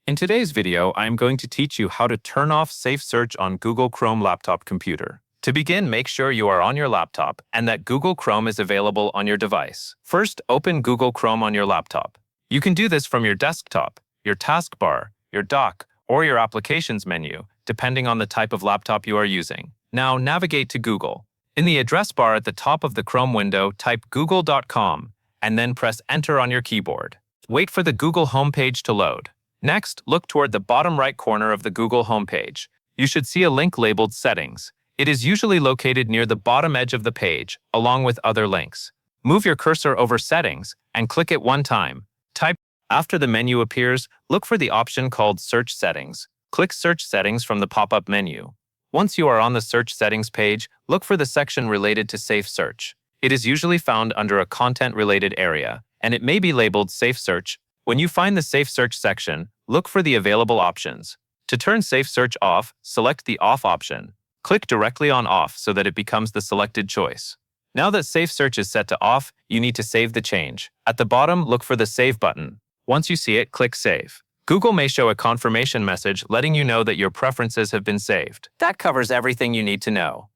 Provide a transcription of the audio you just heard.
In today's video, I am going to teach you how to turn off Safe Search on Google Chrome laptop computer. To begin, make sure you are on your laptop and that Google Chrome is available on your device. First, open Google Chrome on your laptop. You can do this from your desktop, your taskbar, your dock, or your applications menu, depending on the type of laptop you are using. Now, navigate to Google. In the address bar at the top of the Chrome window, type google.com and then press Enter on your keyboard. Wait for the Google homepage to load. Next, look toward the bottom right corner of the Google homepage. You should see a link labeled Settings. It is usually located near the bottom edge of the page, along with other links. Move your cursor over Settings and click it one time. After the menu appears, look for the option called Search Settings. Click Search Settings from the pop-up menu. Once you are on the Search Settings page, look for the section related to Safe Search. It is usually found under a content-related area, and it may be labeled Safe Search. When you find the Safe Search section, look for the available options. To turn Safe Search off, select the Off option. Click directly on Off so that it becomes the selected choice. Now that Safe Search is set to off, you need to save the change. At the bottom, look for the Save button. Once you see it, click Save. Google may show a confirmation message letting you know that your preferences have been saved. That covers everything you need to know.